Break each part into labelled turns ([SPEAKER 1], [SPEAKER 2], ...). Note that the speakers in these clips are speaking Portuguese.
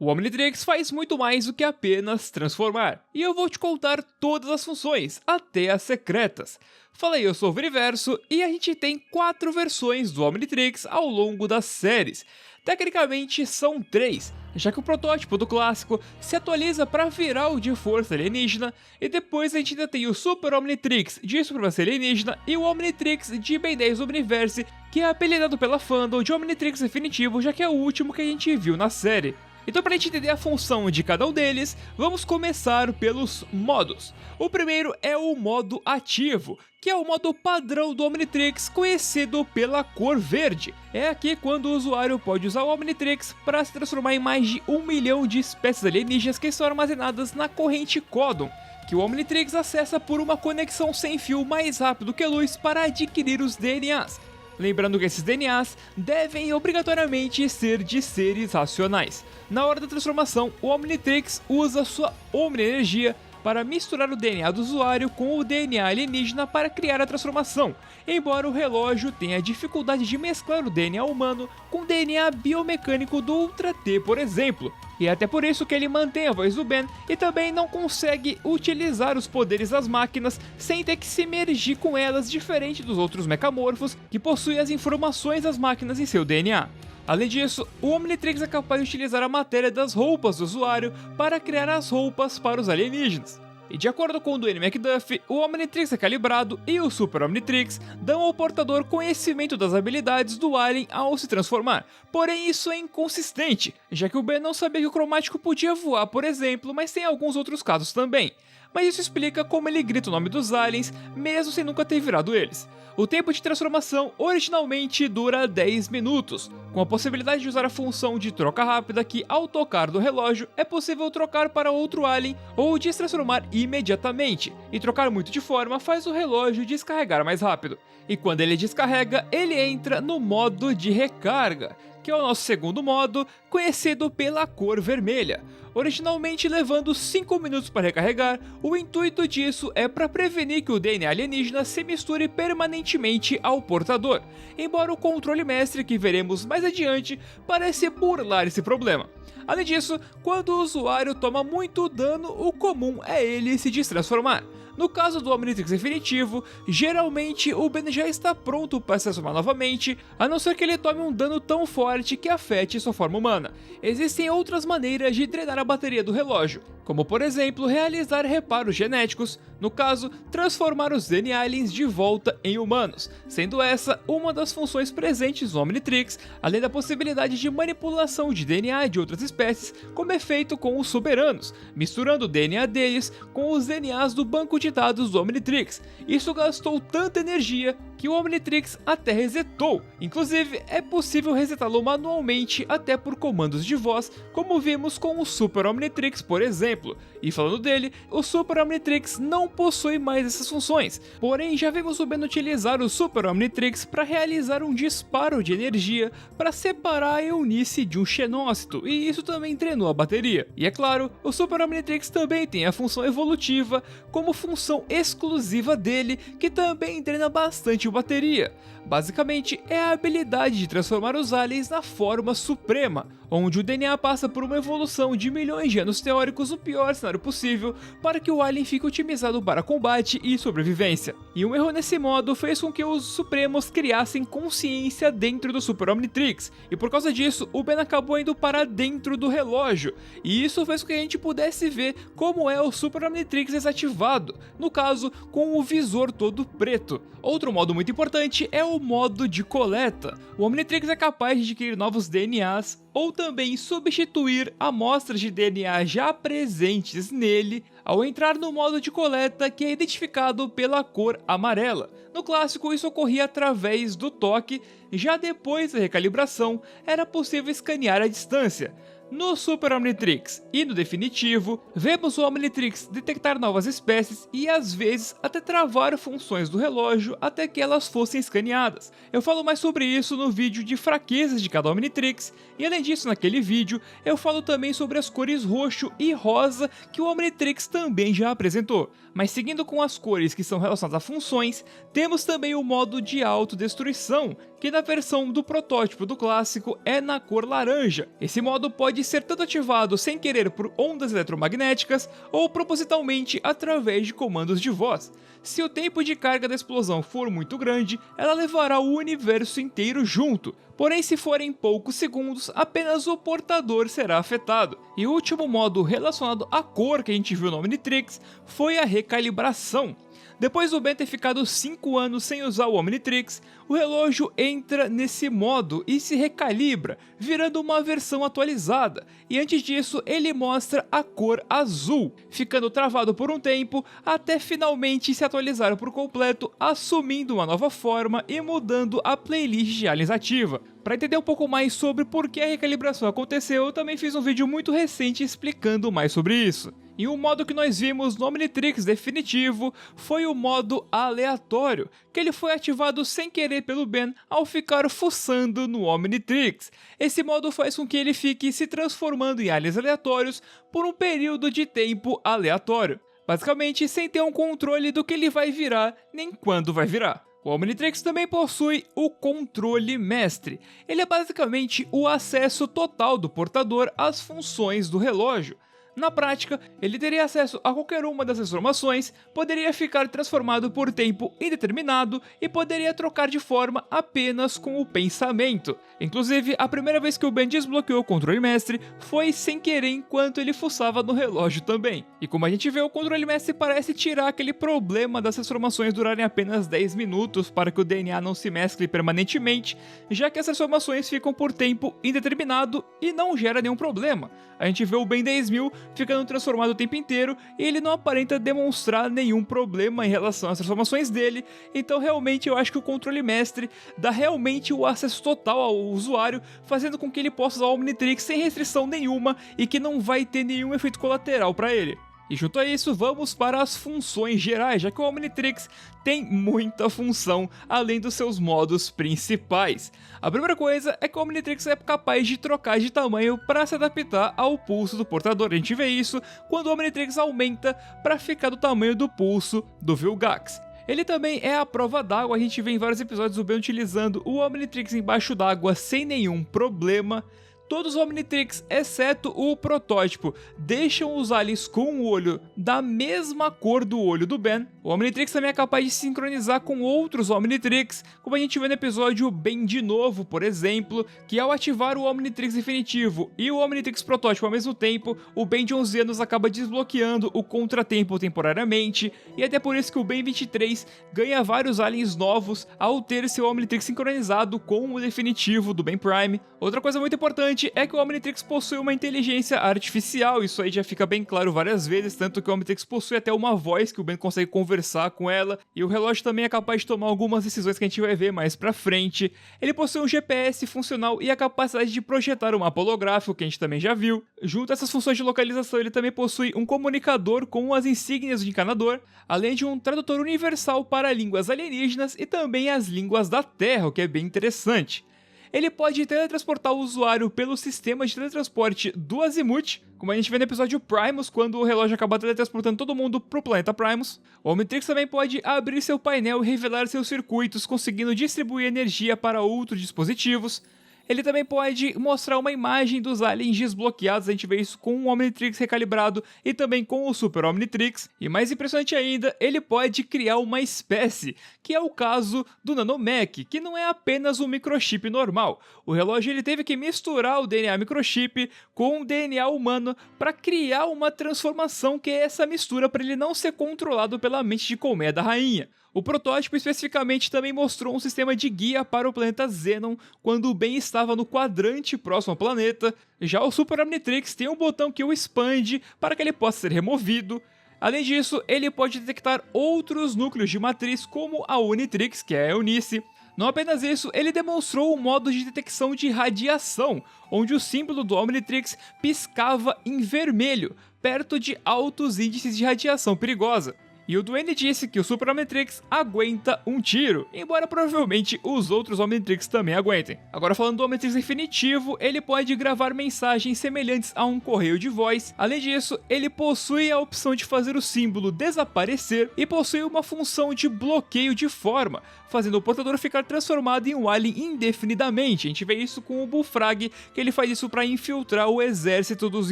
[SPEAKER 1] O Omnitrix faz muito mais do que apenas transformar, e eu vou te contar todas as funções, até as secretas. Fala aí, eu sou o Veriverso, e a gente tem 4 versões do Omnitrix ao longo das séries. Tecnicamente são 3, já que o protótipo do clássico se atualiza para virar o de força alienígena, e depois a gente ainda tem o Super Omnitrix de supremacia alienígena e o Omnitrix de Ben 10 Omniverse, que é apelidado pela fandom de Omnitrix definitivo, já que é o último que a gente viu na série. Então, para a gente entender a função de cada um deles, vamos começar pelos modos. O primeiro é o modo ativo, que é o modo padrão do Omnitrix, conhecido pela cor verde. É aqui quando o usuário pode usar o Omnitrix para se transformar em mais de 1 milhão de espécies alienígenas que estão armazenadas na corrente Codon, que o Omnitrix acessa por uma conexão sem fio mais rápido que a luz para adquirir os DNAs. Lembrando que esses DNAs devem obrigatoriamente ser de seres racionais. Na hora da transformação, o Omnitrix usa sua Omni-energia para misturar o DNA do usuário com o DNA alienígena para criar a transformação, embora o relógio tenha dificuldade de mesclar o DNA humano com o DNA biomecânico do Ultra T, por exemplo. E é até por isso que ele mantém a voz do Ben e também não consegue utilizar os poderes das máquinas sem ter que se emergir com elas, diferente dos outros mecamorfos que possuem as informações das máquinas em seu DNA. Além disso, o Omnitrix é capaz de utilizar a matéria das roupas do usuário para criar as roupas para os alienígenas. E de acordo com o Dwayne McDuffie, o Omnitrix é calibrado e o Super Omnitrix dão ao portador conhecimento das habilidades do alien ao se transformar. Porém, isso é inconsistente, já que o Ben não sabia que o cromático podia voar, por exemplo, mas tem alguns outros casos também. Mas isso explica como ele grita o nome dos aliens, mesmo sem nunca ter virado eles. O tempo de transformação originalmente dura 10 minutos, com a possibilidade de usar a função de troca rápida que, ao tocar do relógio, é possível trocar para outro alien ou destransformar imediatamente, e trocar muito de forma faz o relógio descarregar mais rápido. E quando ele descarrega, ele entra no modo de recarga, que é o nosso segundo modo, conhecido pela cor vermelha. Originalmente levando 5 minutos para recarregar, o intuito disso é para prevenir que o DNA alienígena se misture permanentemente ao portador, embora o controle mestre que veremos mais adiante parece burlar esse problema. Além disso, quando o usuário toma muito dano, o comum é ele se destransformar. No caso do Omnitrix definitivo, geralmente o Ben já está pronto para se transformar novamente, a não ser que ele tome um dano tão forte que afete sua forma humana. Existem outras maneiras de drenar a bateria do relógio, como por exemplo realizar reparos genéticos, no caso, transformar os DNA aliens de volta em humanos, sendo essa uma das funções presentes no Omnitrix, além da possibilidade de manipulação de DNA de outras espécies, como é feito com os soberanos, misturando o DNA deles com os DNAs do banco de dados do Omnitrix. Isso gastou tanta energia que o Omnitrix até resetou. Inclusive, é possível resetá-lo manualmente até por comandos de voz, como vimos com o Super Omnitrix, por exemplo. E falando dele, o Super Omnitrix não possui mais essas funções, porém já vimos o Ben utilizar o Super Omnitrix para realizar um disparo de energia para separar a Eunice de um xenócito, e isso também treinou a bateria. E é claro, o Super Omnitrix também tem a função evolutiva como função exclusiva dele, que também treina bastante a bateria. Basicamente, é a habilidade de transformar os aliens na forma suprema, onde o DNA passa por uma evolução de milhões de anos teóricos no pior cenário possível para que o alien fique otimizado para combate e sobrevivência. E um erro nesse modo fez com que os Supremos criassem consciência dentro do Super Omnitrix, e por causa disso, o Ben acabou indo para dentro do relógio, e isso fez com que a gente pudesse ver como é o Super Omnitrix desativado, no caso, com o visor todo preto. Outro modo muito importante é o modo de coleta. O Omnitrix é capaz de adquirir novos DNAs ou também substituir amostras de DNA já presentes nele ao entrar no modo de coleta, que é identificado pela cor amarela. No clássico, isso ocorria através do toque, já depois da recalibração era possível escanear a distância. No Super Omnitrix e no definitivo, vemos o Omnitrix detectar novas espécies e às vezes até travar funções do relógio até que elas fossem escaneadas. Eu falo mais sobre isso no vídeo de fraquezas de cada Omnitrix, e além disso naquele vídeo eu falo também sobre as cores roxo e rosa que o Omnitrix também já apresentou. Mas seguindo com as cores que são relacionadas a funções, temos também o modo de autodestruição, que na versão do protótipo do clássico é na cor laranja. Esse modo pode pode ser tanto ativado sem querer por ondas eletromagnéticas ou propositalmente através de comandos de voz. Se o tempo de carga da explosão for muito grande, ela levará o universo inteiro junto. Porém, se forem poucos segundos, apenas o portador será afetado. E o último modo relacionado à cor que a gente viu no Omnitrix foi a recalibração. Depois do Ben ter ficado 5 anos sem usar o Omnitrix, o relógio entra nesse modo e se recalibra, virando uma versão atualizada, e antes disso ele mostra a cor azul, ficando travado por um tempo até finalmente se atualizar por completo, assumindo uma nova forma e mudando a playlist de aliens ativa. Para entender um pouco mais sobre por que a recalibração aconteceu, eu também fiz um vídeo muito recente explicando mais sobre isso. E o modo que nós vimos no Omnitrix definitivo foi o modo aleatório, que ele foi ativado sem querer pelo Ben ao ficar fuçando no Omnitrix. Esse modo faz com que ele fique se transformando em aliens aleatórios por um período de tempo aleatório, basicamente sem ter um controle do que ele vai virar nem quando vai virar. O Omnitrix também possui o controle mestre. Ele é basicamente o acesso total do portador às funções do relógio. Na prática, ele teria acesso a qualquer uma das transformações, poderia ficar transformado por tempo indeterminado e poderia trocar de forma apenas com o pensamento. Inclusive, a primeira vez que o Ben desbloqueou o controle mestre foi sem querer enquanto ele fuçava no relógio também. E como a gente vê, o controle mestre parece tirar aquele problema das transformações durarem apenas 10 minutos para que o DNA não se mescle permanentemente, já que as transformações ficam por tempo indeterminado e não gera nenhum problema. A gente vê o Ben 10.000 ficando transformado o tempo inteiro e ele não aparenta demonstrar nenhum problema em relação às transformações dele, então realmente eu acho que o controle mestre dá realmente o acesso total ao usuário, fazendo com que ele possa usar o Omnitrix sem restrição nenhuma e que não vai ter nenhum efeito colateral para ele. E junto a isso, vamos para as funções gerais, já que o Omnitrix tem muita função além dos seus modos principais. A primeira coisa é que o Omnitrix é capaz de trocar de tamanho para se adaptar ao pulso do portador. A gente vê isso quando o Omnitrix aumenta para ficar do tamanho do pulso do Vilgax. Ele também é a prova d'água, a gente vê em vários episódios o Ben utilizando o Omnitrix embaixo d'água sem nenhum problema. Todos os Omnitrix, exceto o protótipo, deixam os aliens com o olho da mesma cor do olho do Ben. O Omnitrix também é capaz de sincronizar com outros Omnitrix, como a gente vê no episódio Ben de Novo, por exemplo, que ao ativar o Omnitrix definitivo e o Omnitrix protótipo ao mesmo tempo, o Ben de 11 anos acaba desbloqueando o contratempo temporariamente, e até por isso que o Ben 23 ganha vários aliens novos ao ter seu Omnitrix sincronizado com o definitivo do Ben Prime. Outra coisa muito importante é que o Omnitrix possui uma inteligência artificial, isso aí já fica bem claro várias vezes, tanto que o Omnitrix possui até uma voz que o Ben consegue conversar com ela, e o relógio também é capaz de tomar algumas decisões que a gente vai ver mais pra frente. Ele possui um GPS funcional e a capacidade de projetar um mapa holográfico, que a gente também já viu. Junto a essas funções de localização, ele também possui um comunicador com as insígnias do encanador, além de um tradutor universal para línguas alienígenas e também as línguas da Terra, o que é bem interessante. Ele pode teletransportar o usuário pelo sistema de teletransporte do Azimuth, como a gente vê no episódio Primus, quando o relógio acaba teletransportando todo mundo pro planeta Primus. O Omnitrix também pode abrir seu painel e revelar seus circuitos, conseguindo distribuir energia para outros dispositivos. Ele também pode mostrar uma imagem dos aliens desbloqueados, a gente vê isso com o Omnitrix recalibrado e também com o Super Omnitrix. E mais impressionante ainda, ele pode criar uma espécie, que é o caso do Nanomech, que não é apenas um microchip normal. O relógio ele teve que misturar o DNA microchip com o DNA humano para criar uma transformação, que é essa mistura para ele não ser controlado pela mente de colmeia da rainha. O protótipo especificamente também mostrou um sistema de guia para o planeta Zenon quando o Ben estava no quadrante próximo ao planeta. Já o Super Omnitrix tem um botão que o expande para que ele possa ser removido. Além disso, ele pode detectar outros núcleos de matriz como a Unitrix, que é a Eunice. Não apenas isso, ele demonstrou um modo de detecção de radiação, onde o símbolo do Omnitrix piscava em vermelho, perto de altos índices de radiação perigosa. E o Duane disse que o Super Omnitrix aguenta um tiro, embora provavelmente os outros Omnitrix também aguentem. Agora falando do Omnitrix Infinitivo, ele pode gravar mensagens semelhantes a um correio de voz. Além disso, ele possui a opção de fazer o símbolo desaparecer e possui uma função de bloqueio de forma, fazendo o portador ficar transformado em um alien indefinidamente. A gente vê isso com o Bullfrag, que ele faz isso para infiltrar o exército dos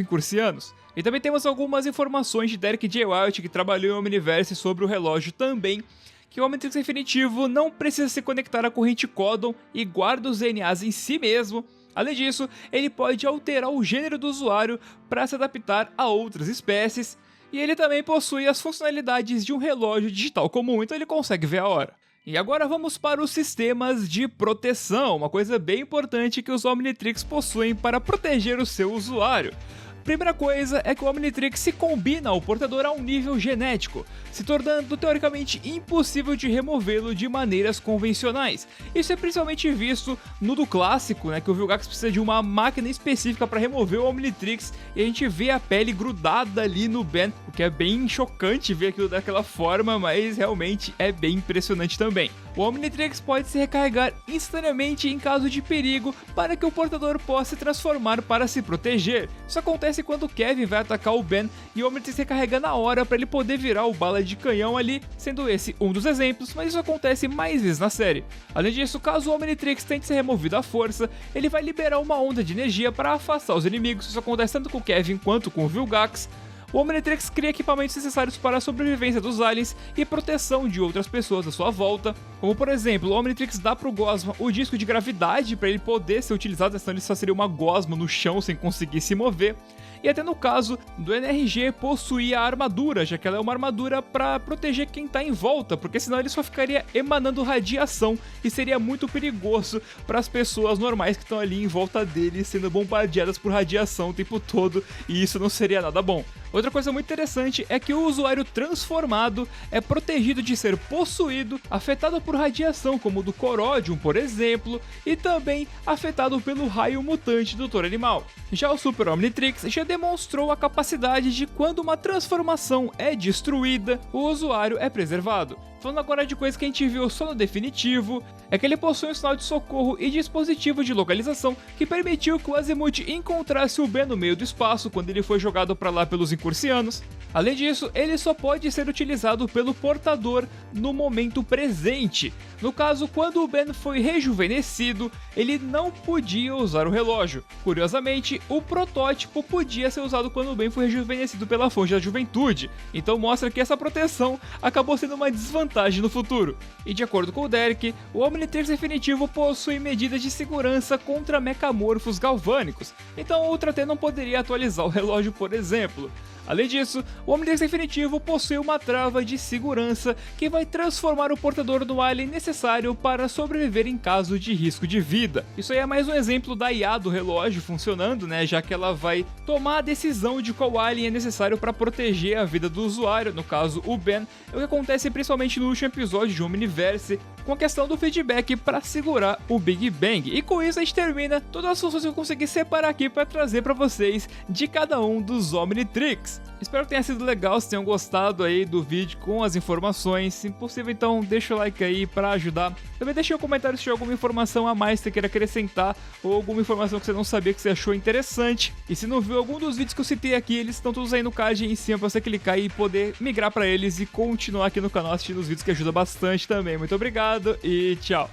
[SPEAKER 1] Incursianos. E também temos algumas informações de Derek J. White, que trabalhou em Omniverse sobre o relógio também, que o Omnitrix Infinitivo não precisa se conectar à corrente Codon e guarda os DNAs em si mesmo. Além disso, ele pode alterar o gênero do usuário para se adaptar a outras espécies, e ele também possui as funcionalidades de um relógio digital comum, então ele consegue ver a hora. E agora vamos para os sistemas de proteção, uma coisa bem importante que os Omnitrix possuem para proteger o seu usuário. Primeira coisa é que o Omnitrix se combina ao portador a um nível genético, se tornando teoricamente impossível de removê-lo de maneiras convencionais. Isso é principalmente visto no do clássico, né, que o Vilgax precisa de uma máquina específica para remover o Omnitrix e a gente vê a pele grudada ali no Ben, o que é bem chocante ver aquilo daquela forma, mas realmente é bem impressionante também. O Omnitrix pode se recarregar instantaneamente em caso de perigo para que o portador possa se transformar para se proteger. Isso acontece quando o Kevin vai atacar o Ben e o Omnitrix recarrega na hora para ele poder virar o bala de canhão ali, sendo esse um dos exemplos, mas isso acontece mais vezes na série. Além disso, caso o Omnitrix tente ser removido à força, ele vai liberar uma onda de energia para afastar os inimigos. Isso acontece tanto com o Kevin quanto com o Vilgax. O Omnitrix cria equipamentos necessários para a sobrevivência dos aliens e proteção de outras pessoas à sua volta, como por exemplo, o Omnitrix dá pro Gosma o disco de gravidade para ele poder ser utilizado, senão ele só seria uma gosma no chão sem conseguir se mover. E até no caso do NRG possuir a armadura, já que ela é uma armadura para proteger quem tá em volta, porque senão ele só ficaria emanando radiação e seria muito perigoso para as pessoas normais que estão ali em volta dele sendo bombardeadas por radiação o tempo todo, e isso não seria nada bom. Outra coisa muito interessante é que o usuário transformado é protegido de ser possuído, afetado por radiação como o do Corodium, por exemplo, e também afetado pelo raio mutante do Doutor Animal. Já o Super Omnitrix já demonstrou a capacidade de quando uma transformação é destruída, o usuário é preservado. Falando agora de coisa que a gente viu só no definitivo, é que ele possui um sinal de socorro e dispositivo de localização que permitiu que o Azimuth encontrasse o Ben no meio do espaço quando ele foi jogado para lá pelos Incursianos. Além disso, ele só pode ser utilizado pelo portador no momento presente. No caso, quando o Ben foi rejuvenescido, ele não podia usar o relógio. Curiosamente, o protótipo podia ser usado quando o Ben foi rejuvenescido pela fonte da juventude, então mostra que essa proteção acabou sendo uma desvantagem no futuro. E de acordo com o Derek, o Omnitrix Definitivo possui medidas de segurança contra mecamorfos galvânicos, então o Ultra T não poderia atualizar o relógio, por exemplo. Além disso, o Omnitrix Definitivo possui uma trava de segurança que vai transformar o portador no alien necessário para sobreviver em caso de risco de vida. Isso aí é mais um exemplo da IA do relógio funcionando, né, já que ela vai tomar a decisão de qual alien é necessário para proteger a vida do usuário, no caso o Ben, é o que acontece principalmente no último episódio de Omniverse, com a questão do feedback para segurar o Big Bang. E com isso a gente termina todas as funções que eu consegui separar aqui para trazer para vocês de cada um dos Omnitrix. Espero que tenha sido legal, se tenham gostado aí do vídeo com as informações. Se possível, então deixa o like aí para ajudar. Também deixe um comentário se tiver alguma informação a mais que você queira acrescentar ou alguma informação que você não sabia que você achou interessante. E se não viu algum dos vídeos que eu citei aqui, eles estão todos aí no card em cima para você clicar e poder migrar para eles e continuar aqui no canal assistindo os vídeos, que ajuda bastante também. Muito obrigado e tchau!